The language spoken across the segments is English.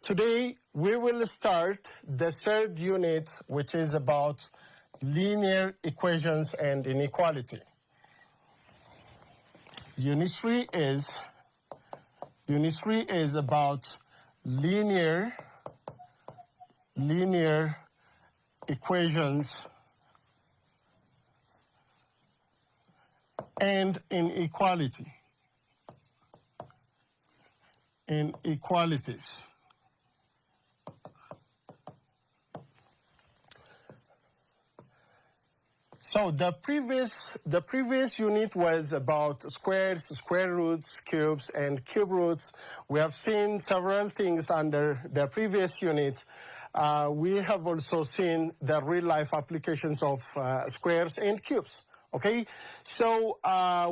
Today, we will start the third unit, which is about linear equations and inequality. Unit 3 is about linear equations and inequalities. So the previous unit was about squares, square roots, cubes, and cube roots. We have seen several things under the previous unit. We have also seen the real-life applications of squares and cubes. Okay, so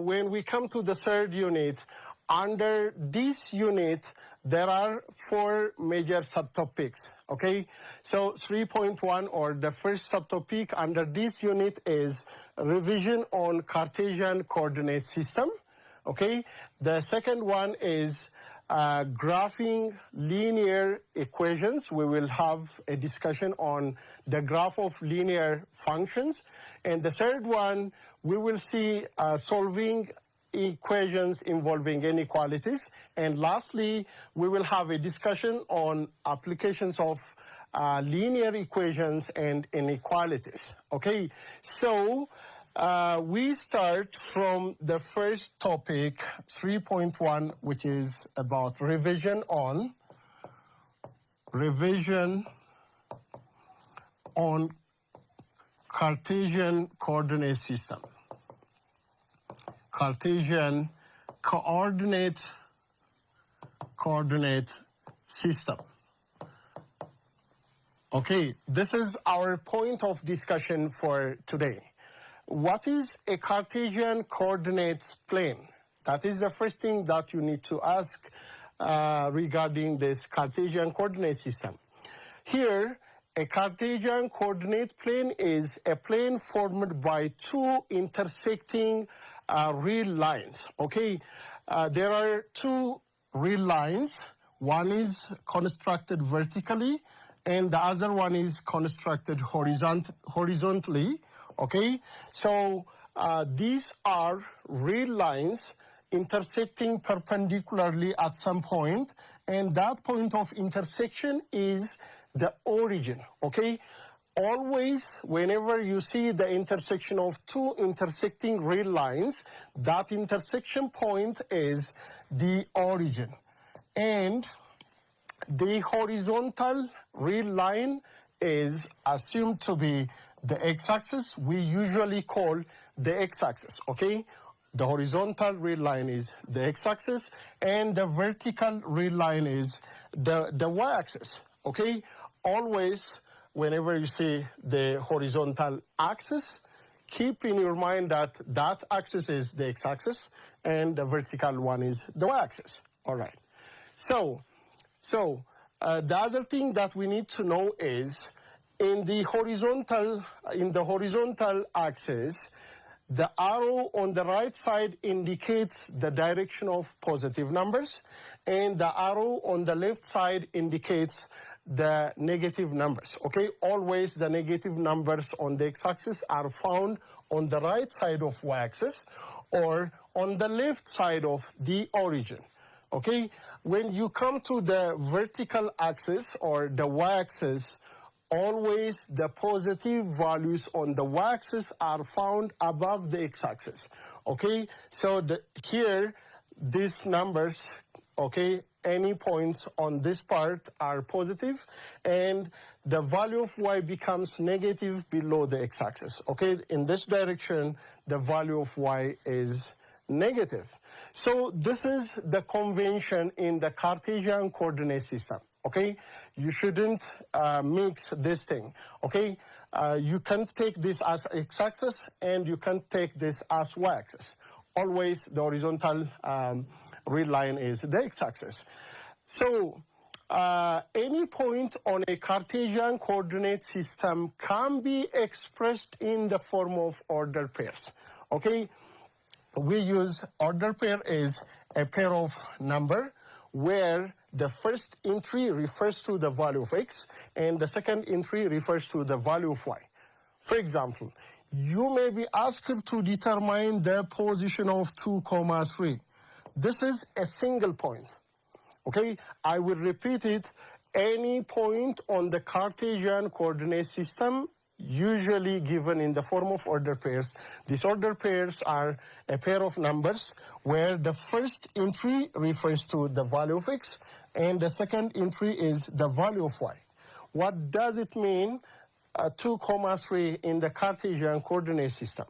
when we come to the third unit, under this unit, there are 4 major subtopics, okay? So 3.1, or the first subtopic under this unit, is revision on Cartesian coordinate system, okay? The second one is graphing linear equations. We will have a discussion on the graph of linear functions. And the third one, we will see solving equations involving inequalities. And lastly, we will have a discussion on applications of linear equations and inequalities. Okay, so we start from the first topic, 3.1, which is about revision on Cartesian coordinate system. Cartesian coordinate system. Okay, this is our point of discussion for today. What is a Cartesian coordinate plane? That is the first thing that you need to ask regarding this Cartesian coordinate system. Here, a Cartesian coordinate plane is a plane formed by 2 intersecting real lines, okay? There are 2 real lines. One is constructed vertically, and the other one is constructed horizontally, okay? So these are real lines intersecting perpendicularly at some point, and that point of intersection is the origin, okay? Always, whenever you see the intersection of 2 intersecting real lines, that intersection point is the origin. And the horizontal real line is assumed to be the x-axis. We usually call the x-axis, okay? The horizontal real line is the x-axis, and the vertical real line is the y-axis, okay? Always, whenever you see the horizontal axis, keep in your mind that that axis is the x-axis and the vertical one is the y-axis. All right. So the other thing that we need to know is in the horizontal axis, the arrow on the right side indicates the direction of positive numbers, and the arrow on the left side indicates the negative numbers, okay? Always the negative numbers on the x-axis are found on the right side of y-axis or on the left side of the origin, okay? When you come to the vertical axis or the y-axis, always the positive values on the y-axis are found above the x-axis, okay? So here, these numbers, okay, any points on this part are positive, and the value of y becomes negative below the x-axis, okay? In this direction, the value of y is negative. So this is the convention in the Cartesian coordinate system, okay? You shouldn't mix this thing, okay? You can take this as x-axis, and you can take this as y-axis. Always the horizontal real line is the x-axis. So any point on a Cartesian coordinate system can be expressed in the form of ordered pairs, okay? We use ordered pair as a pair of number where the first entry refers to the value of x, and the second entry refers to the value of y. For example, you may be asked to determine the position of 2, 3. This is a single point. Okay, I will repeat it. Any point on the Cartesian coordinate system, usually given in the form of ordered pairs. These ordered pairs are a pair of numbers where the first entry refers to the value of x and the second entry is the value of y. What does it mean, 2, 3 in the Cartesian coordinate system?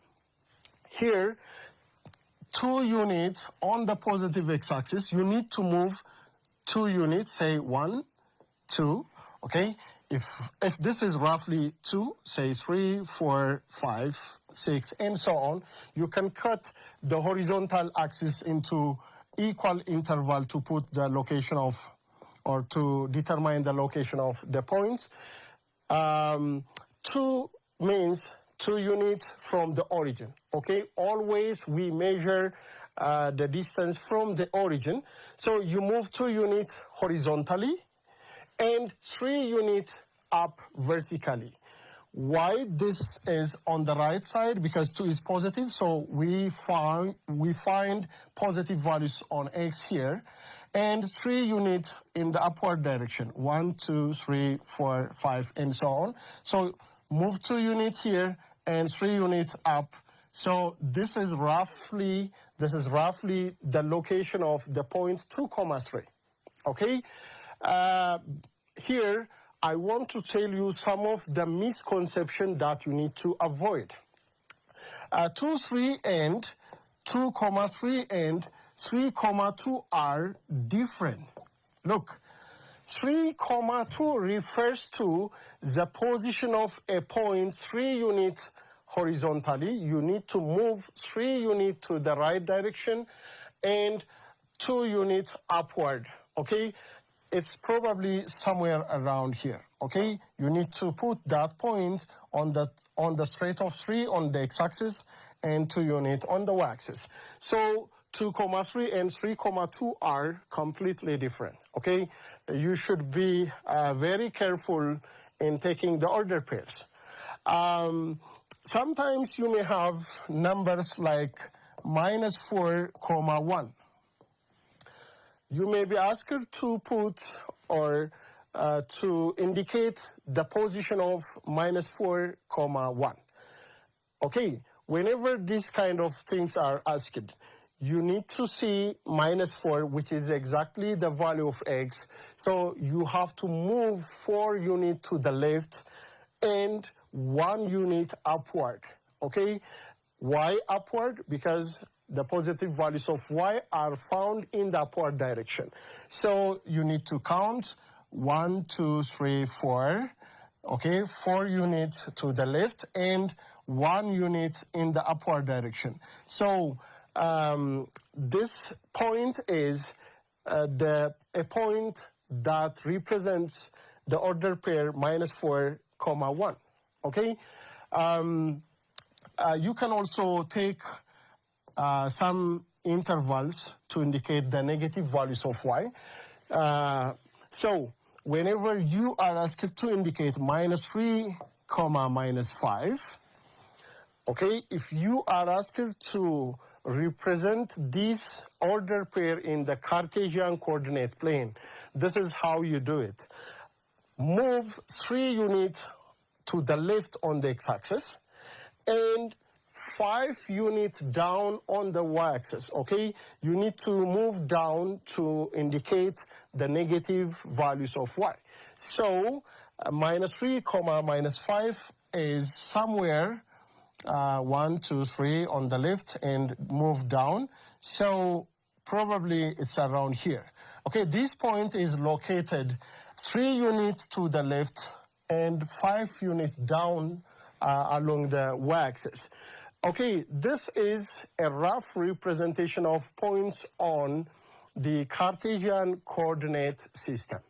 Here, 2 units on the positive x-axis, you need to move 2 units, say 1, 2, okay? If this is roughly 2, say 3, 4, 5, 6, and so on, you can cut the horizontal axis into equal interval to put the location of, or to determine the location of the points. 2 means 2 units from the origin, okay? Always we measure the distance from the origin. So you move 2 units horizontally and 3 units up vertically. Why this is on the right side? Because 2 is positive, so we find positive values on x here, and 3 units in the upward direction, 1, 2, 3, 4, 5, and so on. So move 2 units here and 3 units up. So this is roughly the location of the point 2, 3. Okay. Here, I want to tell you some of the misconceptions that you need to avoid. 2, 3 and 2, 3 and 3, 2 are different. Look, 3, 2 refers to the position of a point 3 units horizontally. You need to move 3 units to the right direction and 2 units upward, okay? It's probably somewhere around here, okay? You need to put that point on the straight of 3 on the x-axis and 2 units on the y-axis. So 2, 3 and 3, 2 are completely different, okay? You should be very careful in taking the ordered pairs. Sometimes you may have numbers like -4, 1. You may be asked to put or to indicate the position of -4, 1. Okay, whenever these kind of things are asked, you need to see -4, which is exactly the value of x. So you have to move 4 units to the left and 1 unit upward, okay? Why upward? Because the positive values of y are found in the upward direction. So you need to count 1, 2, 3, 4, okay? 4 units to the left and 1 unit in the upward direction. So this point is a point that represents the ordered pair -4, 1, okay? You can also take some intervals to indicate the negative values of y. So whenever you are asked to indicate -3, -5, okay, if you are asked to represent this ordered pair in the Cartesian coordinate plane, this is how you do it. Move 3 units to the left on the x-axis and 5 units down on the y-axis, okay? You need to move down to indicate the negative values of y. So, -3, -5 is somewhere 1, 2, 3 on the left and move down. So, probably it's around here. Okay, this point is located 3 units to the left and 5 units down along the y-axis. Okay, this is a rough representation of points on the Cartesian coordinate system.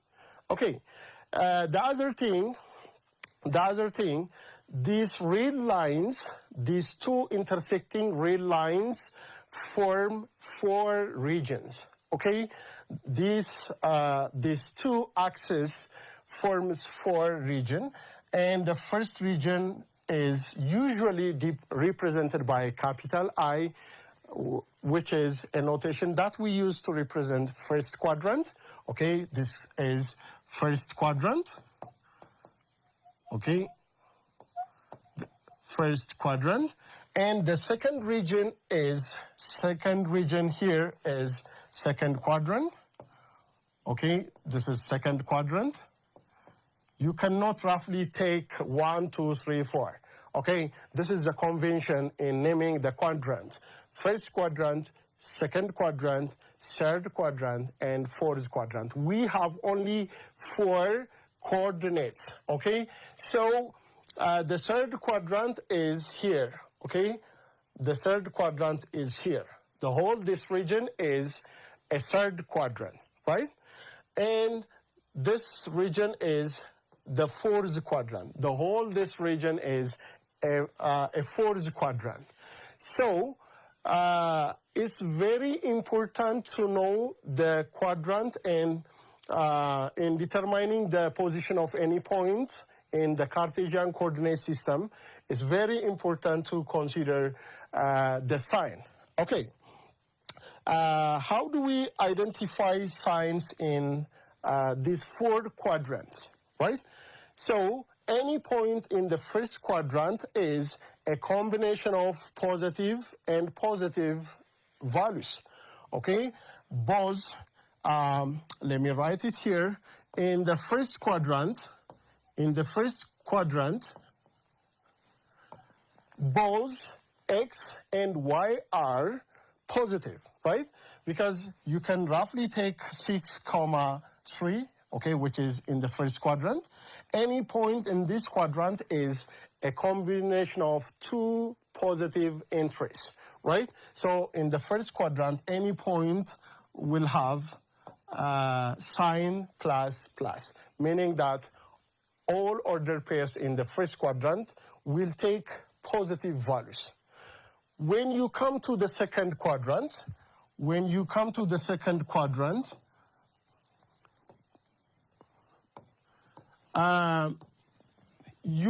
Okay, the other thing, these red lines, these 2 intersecting red lines form 4 regions. Okay, these two axes forms four regions, and the first region is usually represented by capital I, which is a notation that we use to represent first quadrant. Okay, this is first quadrant. Okay, first quadrant. And the second region here is second quadrant. Okay, this is second quadrant. You cannot roughly take 1, 2, 3, 4. Okay, this is the convention in naming the quadrants. First quadrant, second quadrant, third quadrant, and fourth quadrant. We have only 4 coordinates. Okay, so the third quadrant is here. Okay, the third quadrant is here. This region is a third quadrant, right? And this region is the fourth quadrant. This region is a fourth quadrant. So it's very important to know the quadrant, and in determining the position of any point in the Cartesian coordinate system, it's very important to consider the sign. Okay, how do we identify signs in these 4 quadrants, right? So any point in the first quadrant is a combination of positive and positive values. Okay, both, let me write it here. In the first quadrant, both x and y are positive, right? Because you can roughly take 6, 3, okay, which is in the first quadrant. Any point in this quadrant is a combination of 2 positive entries, right? So in the first quadrant, any point will have sign plus plus, meaning that all ordered pairs in the first quadrant will take positive values. When you come to the second quadrant, you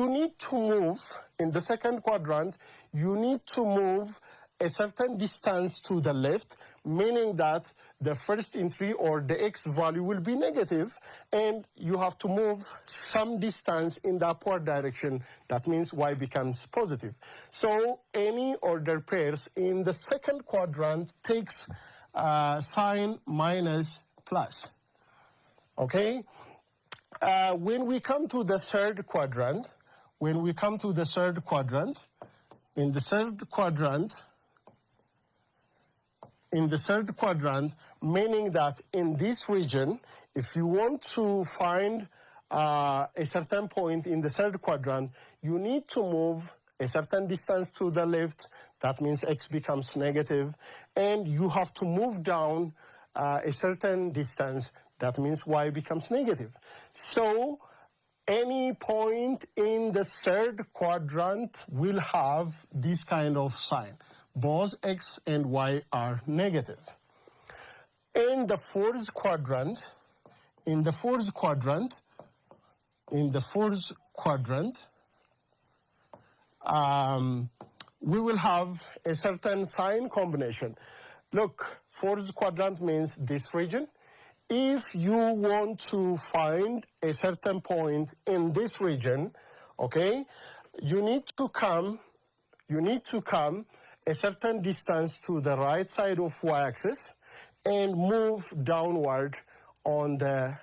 need to move, in the second quadrant, you need to move a certain distance to the left, meaning that the first entry or the x value will be negative, and you have to move some distance in the upward direction. That means y becomes positive. So any ordered pairs in the second quadrant takes sign minus plus. Okay? When we come to the third quadrant, in the third quadrant, meaning that in this region, if you want to find a certain point in the third quadrant, you need to move a certain distance to the left. That means x becomes negative, and you have to move down a certain distance. That means y becomes negative. So any point in the third quadrant will have this kind of sign. Both x and y are negative. In the fourth quadrant, we will have a certain sign combination. Look, fourth quadrant means this region. If you want to find a certain point in this region, okay, you need to come a certain distance to the right side of y-axis and move downward on the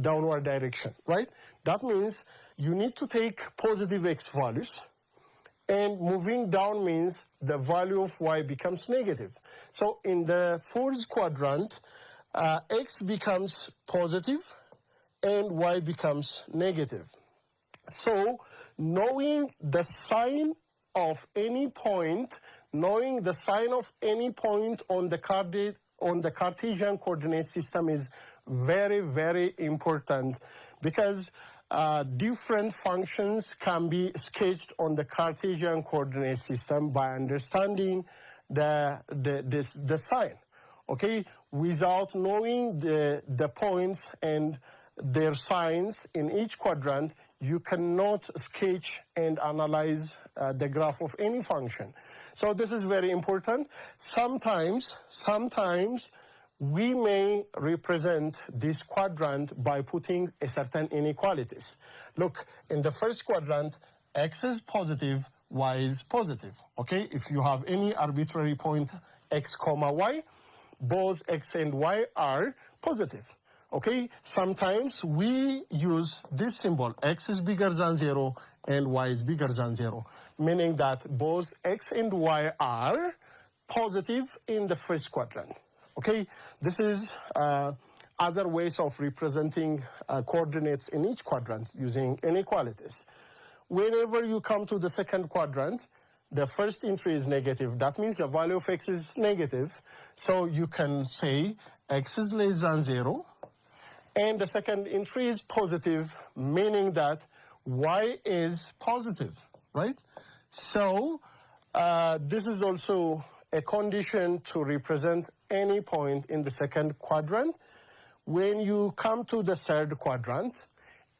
downward direction, right? That means you need to take positive x values, and moving down means the value of y becomes negative. So in the fourth quadrant, x becomes positive and y becomes negative. So knowing the sign of any point on the Cartesian coordinate system is very, very important, because different functions can be sketched on the Cartesian coordinate system by understanding the sign. okay? Without knowing the points and their signs in each quadrant, you cannot sketch and analyze the graph of any function. So this is very important. Sometimes we may represent this quadrant by putting a certain inequalities. Look, in the first quadrant, x is positive, y is positive, okay? If you have any arbitrary point x comma y, both x and y are positive, okay? Sometimes we use this symbol, x is bigger than 0 and y is bigger than 0, meaning that both x and y are positive in the first quadrant, okay? This is other ways of representing coordinates in each quadrant using inequalities. Whenever you come to the second quadrant, the first entry is negative. That means the value of x is negative. So you can say x is less than 0. And the second entry is positive, meaning that y is positive, right? So this is also a condition to represent any point in the second quadrant. When you come to the third quadrant,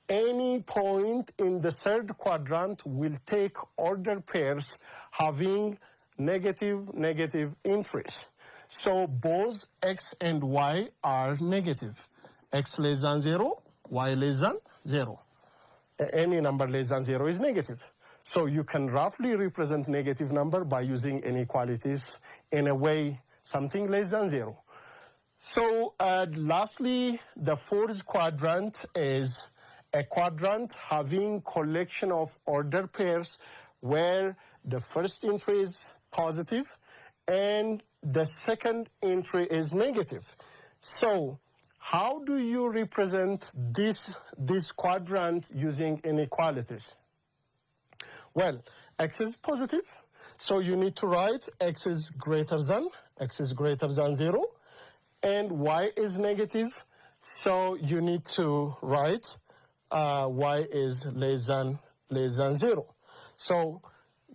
any point in the third quadrant will take order pairs having negative entries. So both x and y are negative. X less than 0, y less than 0. Any number less than 0 is negative. So you can roughly represent negative number by using inequalities in a way, something less than 0. So lastly, the fourth quadrant is a quadrant having collection of order pairs where the first entry is positive and the second entry is negative. So how do you represent this quadrant using inequalities? Well, x is positive, so you need to write x is greater than 0, and y is negative, so you need to write y is less than 0. So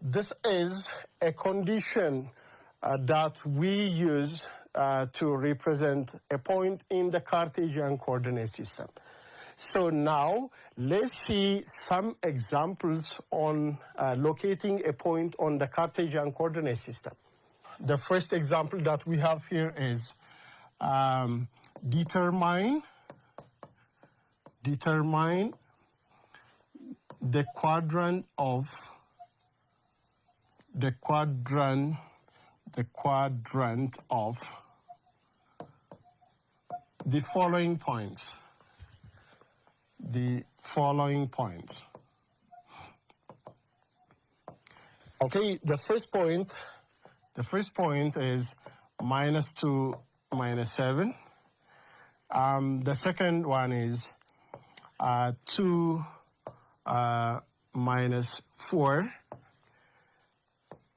this is a condition that we use to represent a point in the Cartesian coordinate system. So now let's see some examples on locating a point on the Cartesian coordinate system. The first example that we have here is determine the quadrant of the following points. Okay, the first point is -2, -7. The second one is 2 -4.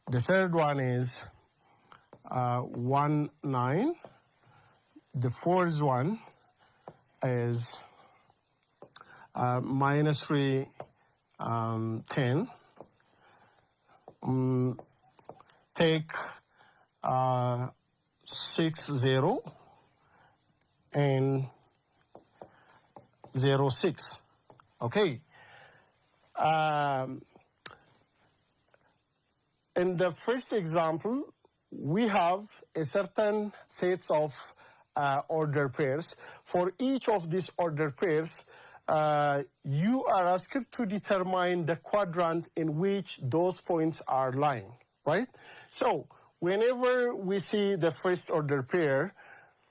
The third one is 1, 9. The fourth one is -3, 10. Take 6, 0 and 0, 6. Okay. In the first example, we have a certain sets of order pairs. For each of these order pairs, you are asked to determine the quadrant in which those points are lying, right? So whenever we see the first order pair,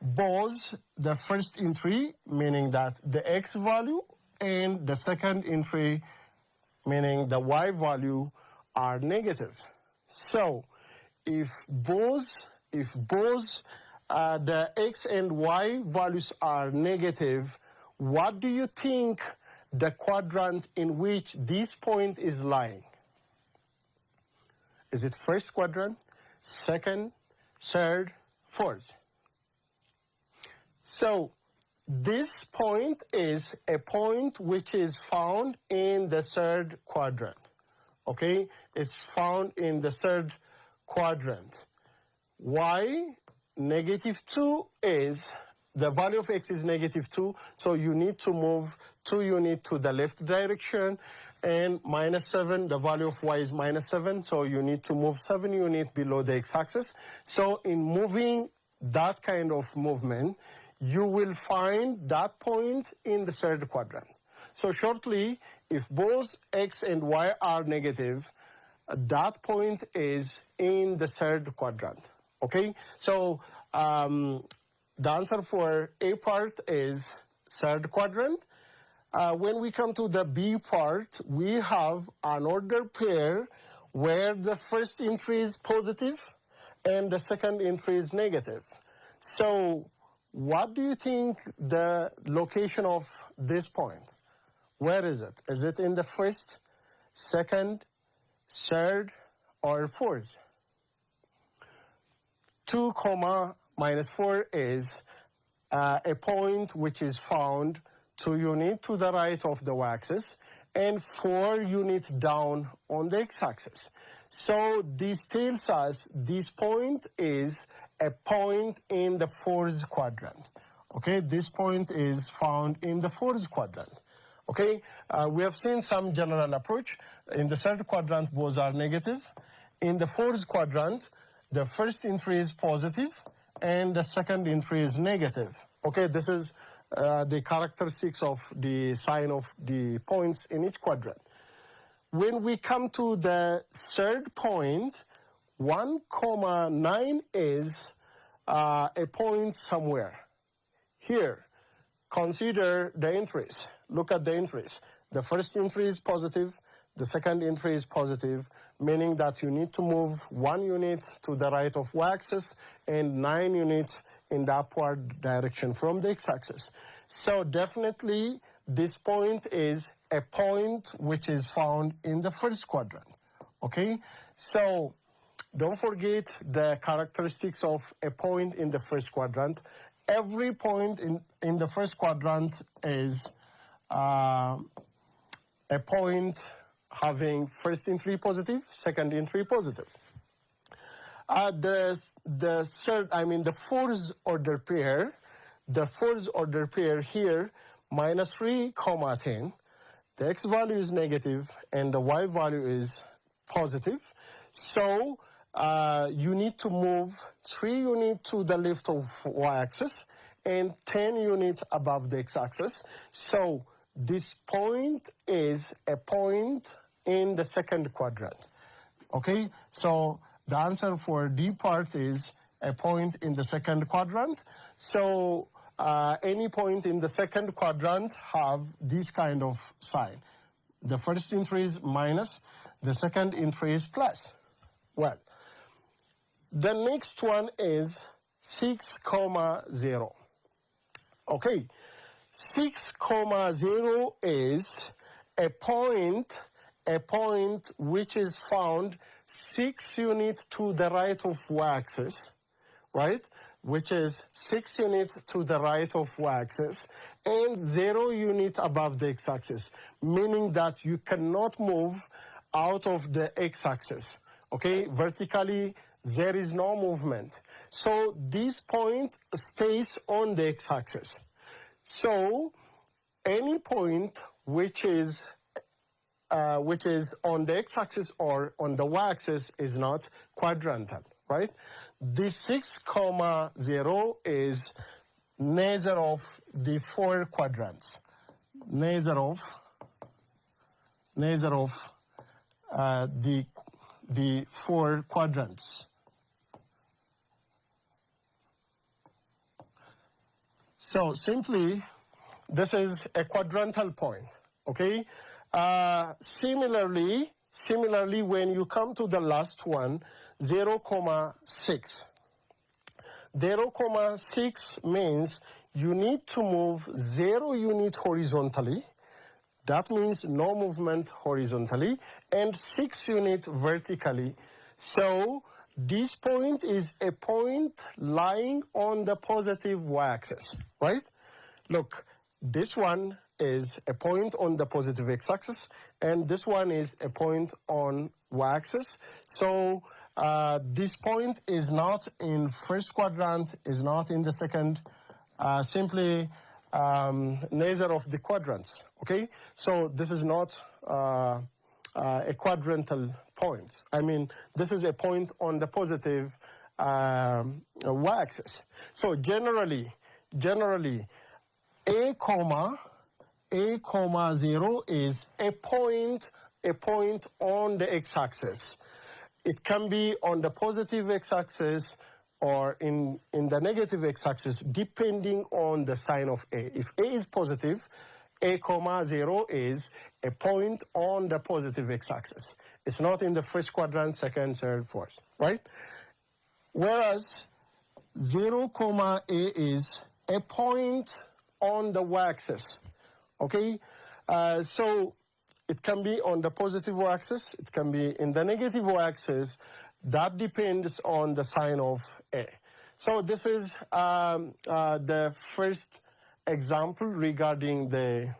both the first entry, meaning that the x value, and the second entry, meaning the y value, are negative. So if both the x and y values are negative, what do you think the quadrant in which this point is lying? Is it first quadrant, second, third, fourth? So this point is a point which is found in the third quadrant. Okay, it's found in the third quadrant. Why? -2 is, the value of x is -2, so you need to move 2 units to the left direction, and -7, the value of y is -7, so you need to move 7 units below the x-axis. So in moving that kind of movement, you will find that point in the third quadrant. So shortly, if both x and y are negative, that point is in the third quadrant, okay? So the answer for A part is third quadrant. When we come to the B part, we have an ordered pair where the first entry is positive and the second entry is negative. So what do you think the location of this point? Where is it? Is it in the first, second, third, or fourth? 2, -4 is a point which is found 2 units to the right of the y-axis and 4 units down on the x-axis. So this tells us this point is a point in the fourth quadrant. Okay, this point is found in the fourth quadrant. Okay, we have seen some general approach. In the third quadrant, both are negative. In the fourth quadrant, the first entry is positive and the second entry is negative. Okay, this is the characteristics of the sign of the points in each quadrant. When we come to the third point, 1,9 is a point somewhere. Here, consider the entries. Look at the entries. The first entry is positive, the second entry is positive, meaning that you need to move 1 unit to the right of y-axis and 9 units in the upward direction from the x-axis. So definitely this point is a point which is found in the first quadrant. Okay, so don't forget the characteristics of a point in the first quadrant. Every point in the first quadrant is a point having first entry positive, second entry positive. The fourth order pair, here, -3, 10, the x value is negative and the y value is positive. So you need to move 3 units to the left of y-axis and 10 units above the x-axis. So this point is a point in the second quadrant. Okay, so the answer for D part is a point in the second quadrant. So any point in the second quadrant have this kind of sign. The first entry is minus, the second entry is plus. Well, the next one is 6, 0. Okay, 6, 0 is a point which is found 6 units to the right of y-axis, right? Which is 6 units to the right of y-axis and 0 unit above the x-axis, meaning that you cannot move out of the x-axis. Okay, vertically there is no movement. So this point stays on the x-axis. So any point which is on the x-axis or on the y-axis is not quadrantal, right? This 6, 0 is neither of the 4 quadrants. Neither of the 4 quadrants. So simply, this is a quadrantal point, okay? Similarly, when you come to the last one, 0,6. 0,6 means you need to move 0 unit horizontally. That means no movement horizontally, and 6 units vertically. So this point is a point lying on the positive y-axis, right? Look, this one is a point on the positive x-axis, and this one is a point on y-axis. So This point is not in first quadrant, is not in the second, simply neither of the quadrants, okay? So this is not a quadrantal point. I mean, this is a point on the positive y-axis. So generally, a comma 0 is a point on the x-axis. It can be on the positive x-axis or in the negative x-axis, depending on the sign of A. If A is positive, a comma 0 is a point on the positive x-axis. It's not in the first quadrant, second, third, fourth, right? Whereas 0 comma A is a point on the y-axis, okay? So it can be on the positive y-axis, it can be in the negative y-axis. That depends on the sign of A. So this is the first example regarding the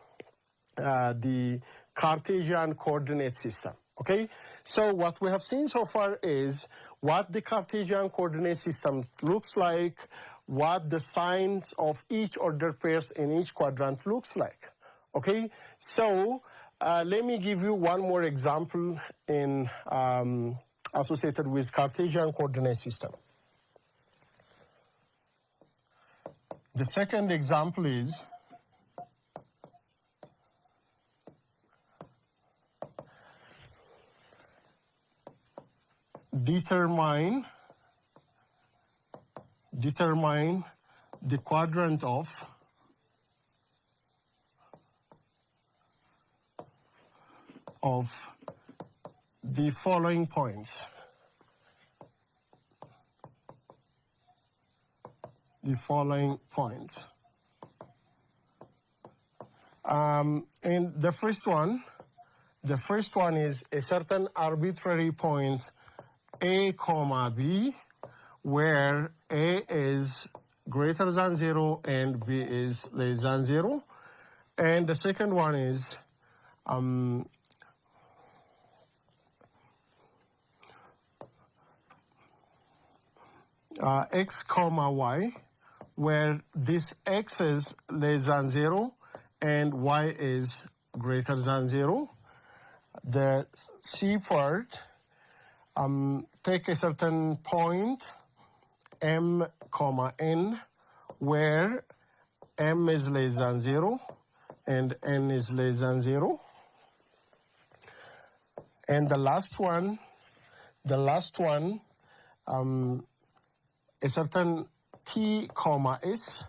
Cartesian coordinate system, okay? So what we have seen so far is what the Cartesian coordinate system looks like, what the signs of each ordered pairs in each quadrant looks like, okay? So let me give you one more example in associated with Cartesian coordinate system. The second example is determine the quadrant of the following points. The following points. And the first one is a certain arbitrary point A comma B, where A is greater than 0 and B is less than 0. And the second one is X comma Y, where this X is less than 0 and Y is greater than 0. The C part, take a certain point, M comma N, where M is less than 0 and N is less than 0. And the last one, a certain T comma S,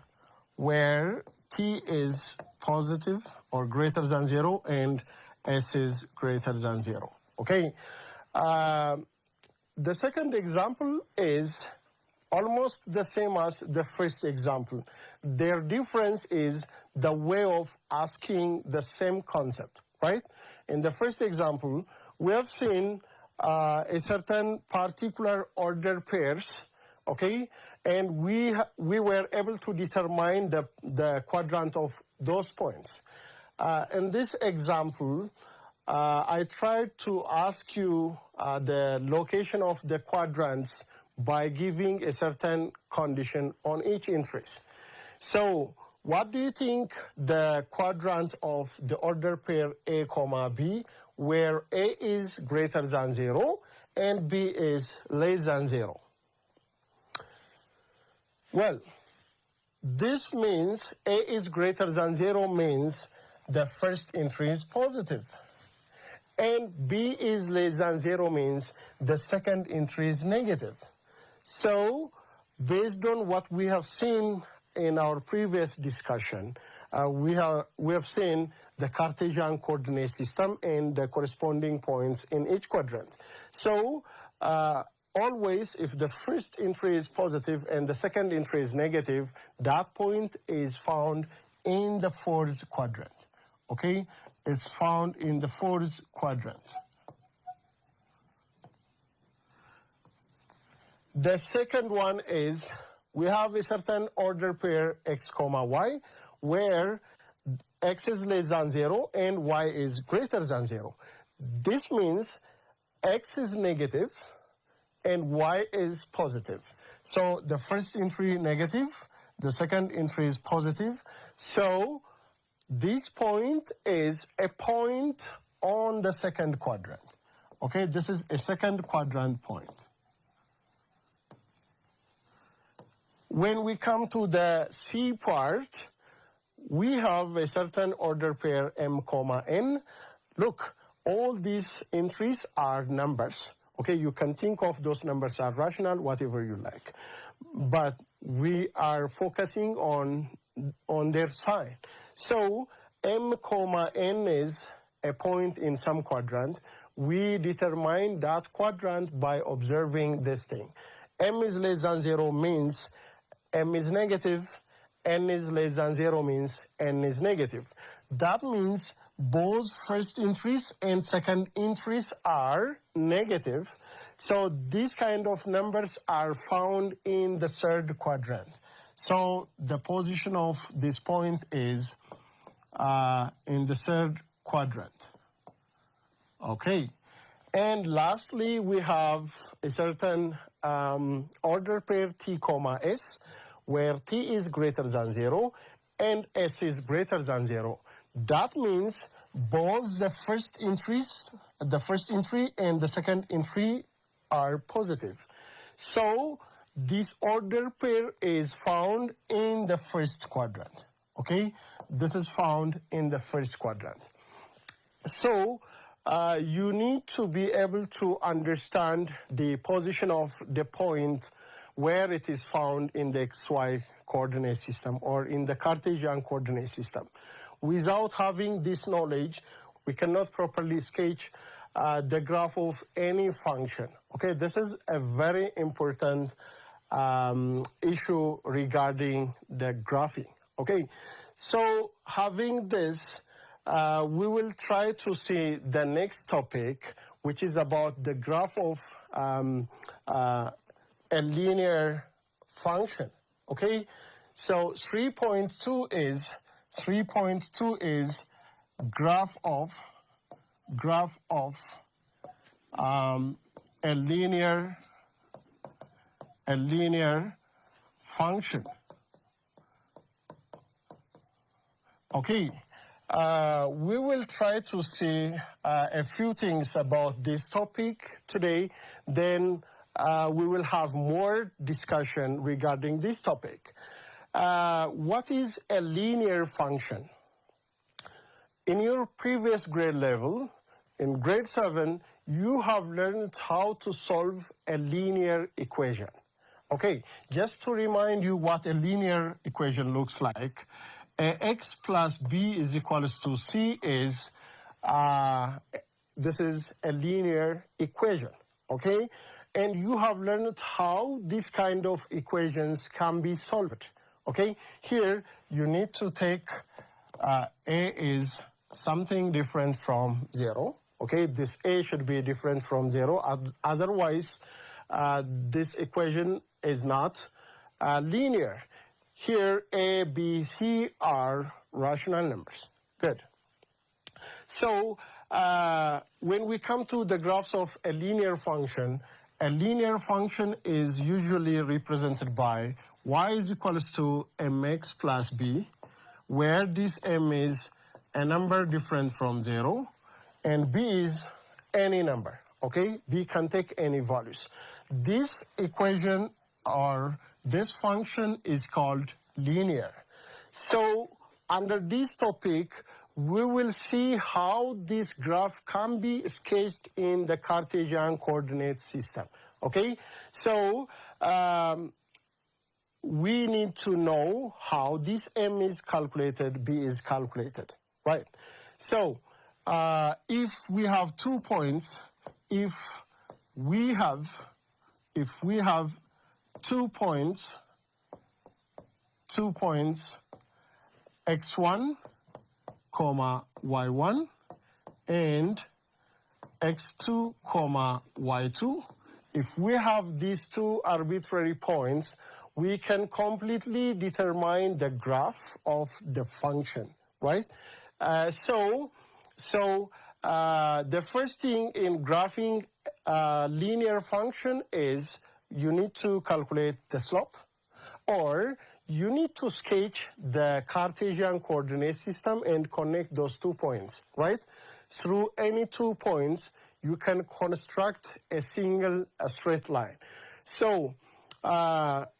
where T is positive or greater than 0 and S is greater than 0. Okay. The second example is almost the same as the first example. Their difference is the way of asking the same concept, right? In the first example, we have seen a certain particular order pairs, okay? And we were able to determine the quadrant of those points. In this example, I tried to ask you the location of the quadrants by giving a certain condition on each interest. So what do you think the quadrant of the order pair A comma B, where A is greater than 0 and B is less than 0? Well, this means A is greater than 0 means the first entry is positive. And B is less than 0 means the second entry is negative. So, based on what we have seen in our previous discussion, we have seen the Cartesian coordinate system and the corresponding points in each quadrant. So, always, if the first entry is positive and the second entry is negative, that point is found in the fourth quadrant, okay? It's found in the fourth quadrant. The second one is we have a certain order pair X comma Y, where X is less than 0 and Y is greater than 0. This means X is negative, and y is positive. So the first entry negative, the second entry is positive. So this point is a point on the second quadrant. Okay, this is a second quadrant point. When we come to the C part, we have a certain order pair m comma n. Look, all these entries are numbers. Okay, you can think of those numbers as rational, whatever you like. But we are focusing on their side. So m comma n is a point in some quadrant. We determine that quadrant by observing this thing. M is less than 0 means m is negative, n is less than 0 means n is negative. That means both first entries and second entries are negative. So these kind of numbers are found in the third quadrant. So the position of this point is in the third quadrant. Okay. And lastly, we have a certain order pair T comma S, where T is greater than 0 and S is greater than 0. That means both the first entry and the second entry are positive. So this order pair is found in the first quadrant. Okay, this is found in the first quadrant. So you need to be able to understand the position of the point where it is found in the XY coordinate system or in the Cartesian coordinate system. Without having this knowledge, we cannot properly sketch the graph of any function. Okay, this is a very important issue regarding the graphing. Okay, so having this, we will try to see the next topic, which is about the graph of a linear function. Okay, so 3.2 is graph of a linear function. Okay, we will try to see a few things about this topic today. Then we will have more discussion regarding this topic. What is a linear function? In your previous grade level, in grade 7, you have learned how to solve a linear equation. Okay, just to remind you what a linear equation looks like, x plus b is equals to c is, this is a linear equation, okay? And you have learned how this kind of equations can be solved, okay? Here, you need to take a is something different from 0, okay? This a should be different from 0, otherwise this equation is not linear. Here, a, b, c are rational numbers. Good. So when we come to the graphs of a linear function is usually represented by y is equals to mx plus b, where this m is a number different from 0, and b is any number, okay? B can take any values. This equation or this function is called linear. So under this topic, we will see how this graph can be sketched in the Cartesian coordinate system, okay? So we need to know how this m is calculated, b is calculated, right? So if we have 2 points, if we have 2 points, x1, comma y1 and x2, comma y2. If we have these two arbitrary points, we can completely determine the graph of the function, right? So the first thing in graphing linear function is you need to calculate the slope, or you need to sketch the Cartesian coordinate system and connect those 2 points, right? Through any 2 points, you can construct a single straight line. So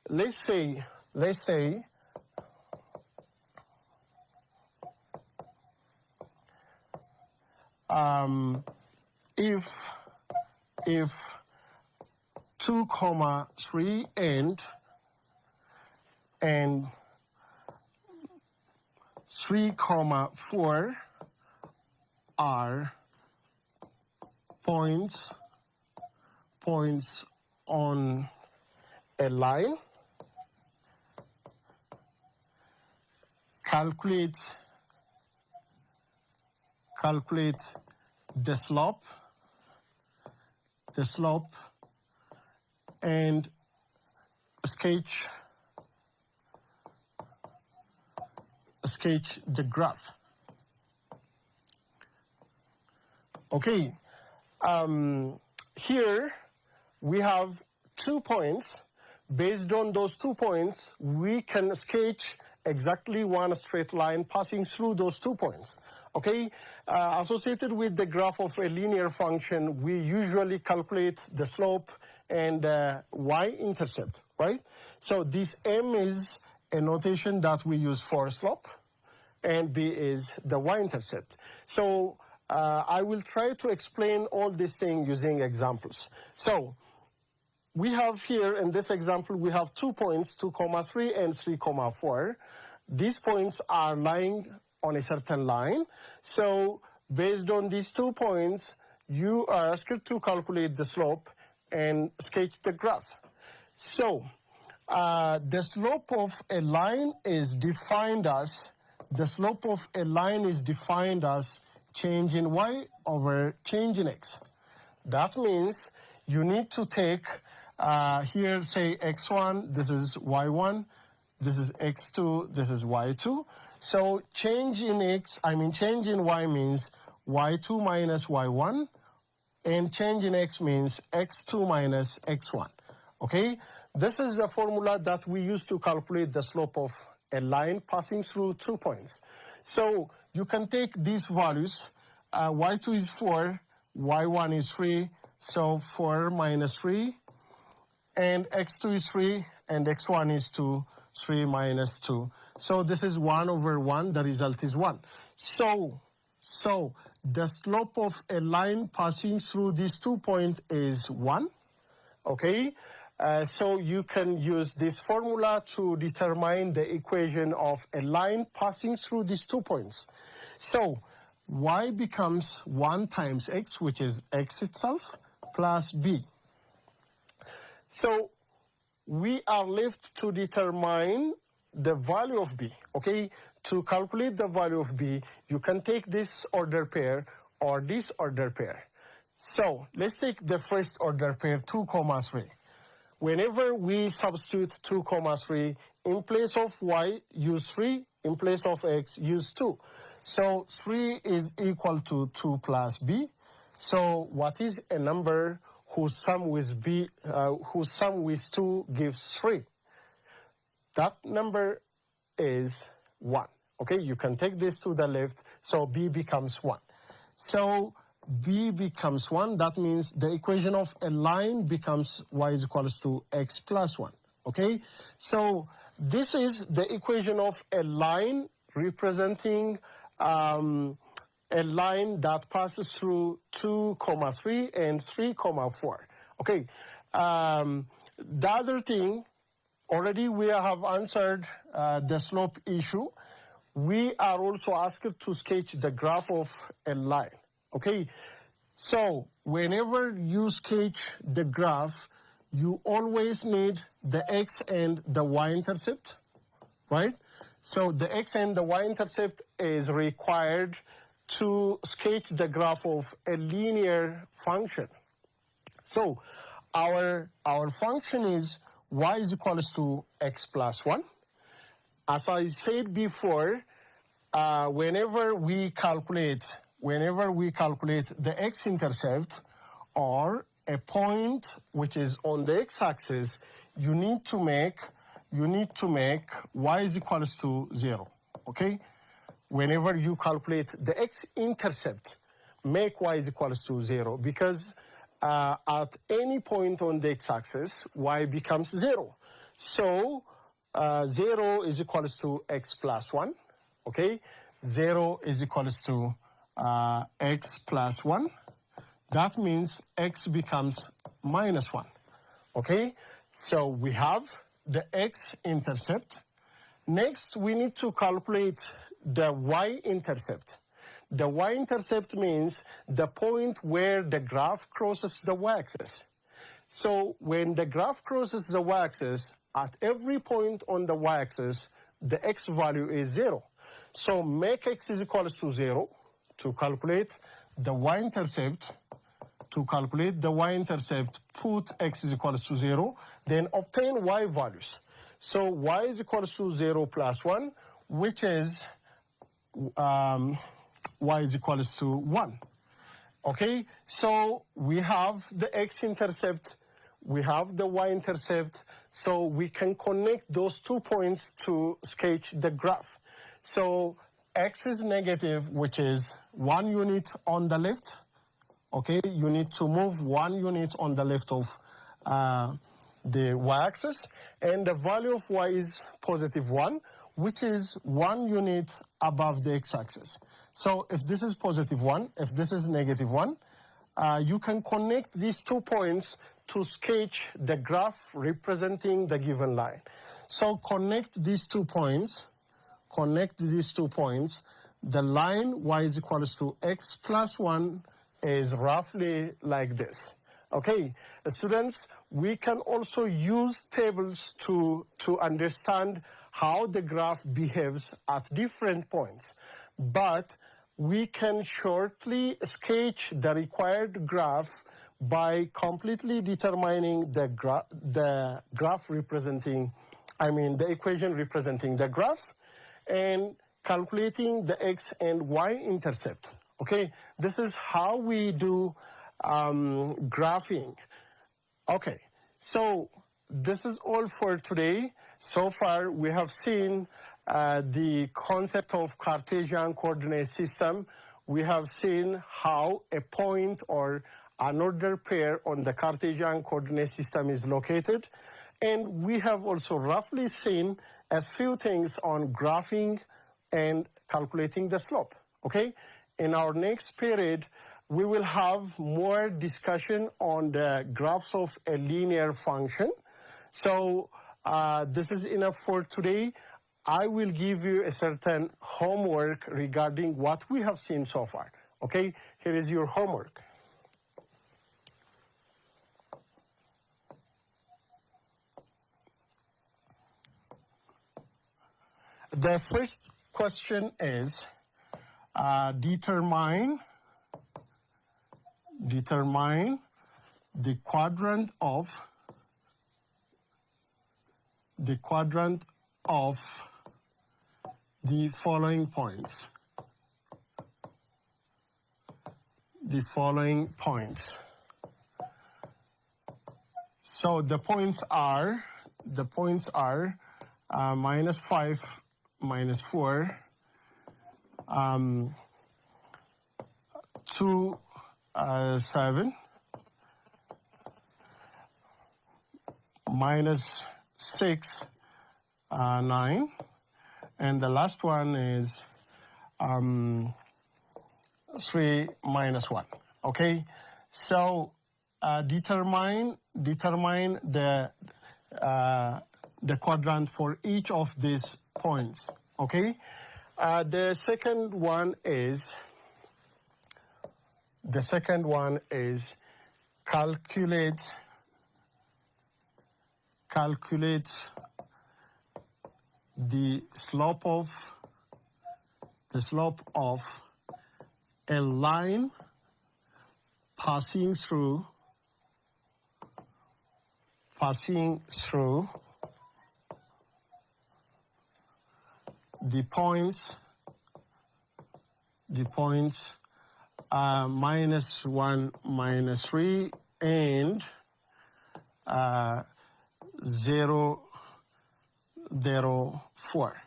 let's say if 2, 3 and 3, 4 are points on a line, calculate the slope and sketch the graph. Okay, here we have 2 points. Based on those 2 points, we can sketch exactly one straight line passing through those 2 points. Okay, associated with the graph of a linear function, we usually calculate the slope and y-intercept, right? So this M is a notation that we use for slope, and B is the y-intercept. So I will try to explain all these things using examples. So we have here in this example, we have 2 points, 2, 3 and 3, 4. These points are lying on a certain line. So based on these 2 points, you are asked to calculate the slope and sketch the graph. So the slope of a line is defined as change in y over change in x. That means you need to take here, say x1, this is y1, this is x2, this is y2. So change in y means y2 minus y1, and change in x means x2 minus x1. Okay? This is the formula that we use to calculate the slope of a line passing through 2 points. So you can take these values. Y2 is 4, y1 is 3, so 4 minus 3, and x2 is 3, and x1 is 2, 3 minus 2. So this is 1 over 1, the result is 1. So the slope of a line passing through these 2 points is 1, okay? So you can use this formula to determine the equation of a line passing through these 2 points. So y becomes 1 times x, which is x itself, plus b. So we are left to determine the value of b, okay? To calculate the value of b, you can take this order pair or this order pair. So let's take the first order pair, 2, 3. Whenever we substitute 2, 3, in place of y, use 3, in place of x, use 2. So 3 is equal to 2 plus b. So what is a number whose sum with 2 gives 3? That number is 1. Okay, you can take this to the left, so b becomes 1. So b becomes 1, that means the equation of a line becomes y is equals to x plus 1. Okay, so this is the equation of a line representing a line that passes through 2, 3 and 3, 4. Okay, the other thing, already we have answered the slope issue. We are also asked to sketch the graph of a line. Okay, so whenever you sketch the graph, you always need the x and the y-intercept, right? So the x and the y-intercept is required to sketch the graph of a linear function. So our function is y is equals to x plus 1. As I said before, whenever we calculate the x-intercept or a point which is on the x-axis, you need to make y is equals to 0, okay? Whenever you calculate the x-intercept, make y is equals to 0, because at any point on the x-axis, y becomes 0. So 0 is equals to x plus 1, okay? 0 is equals to x plus 1. That means x becomes minus 1, okay? So we have the x-intercept. Next, we need to calculate the y-intercept. The y-intercept means the point where the graph crosses the y-axis. So when the graph crosses the y-axis, at every point on the y-axis, the x value is 0. So make x is equals to 0 to calculate the y-intercept. To calculate the y-intercept, put x is equals to 0, then obtain y values. So y is equals to 0 plus 1, which is y is equals to 1. Okay, so we have the x-intercept, we have the y-intercept, so we can connect those 2 points to sketch the graph. So x is negative, which is 1 unit on the left. Okay, you need to move 1 unit on the left of the y-axis, and the value of y is positive 1, which is 1 unit above the x-axis. So if this is positive 1, if this is negative 1, you can connect these 2 points to sketch the graph representing the given line. So connect these 2 points, the line y is equals to x plus 1 is roughly like this. Okay, students, we can also use tables to understand how the graph behaves at different points. But we can shortly sketch the required graph by completely determining the graph representing, the equation representing the graph, and calculating the x and y intercept. Okay, this is how we do graphing. Okay, so this is all for today. So far, we have seen the concept of Cartesian coordinate system. We have seen how a point or an ordered pair on the Cartesian coordinate system is located. And we have also roughly seen a few things on graphing and calculating the slope. Okay? In our next period, we will have more discussion on the graphs of a linear function. So this is enough for today. I will give you a certain homework regarding what we have seen so far. Okay, here is your homework. The first question is, determine the quadrant of the following points. So the points are minus 5, minus 4, 2, 7, minus 6, 9, and the last one is 3 minus 1. Okay, so determine the quadrant for each of these points. Okay, the second one is calculate the slope of a line passing through the points minus 1, minus 3, and 0, 0, 4.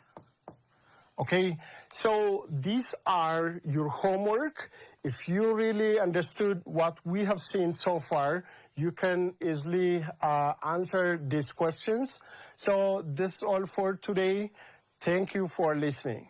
Okay, so these are your homework. If you really understood what we have seen so far, you can easily answer these questions. So this is all for today. Thank you for listening.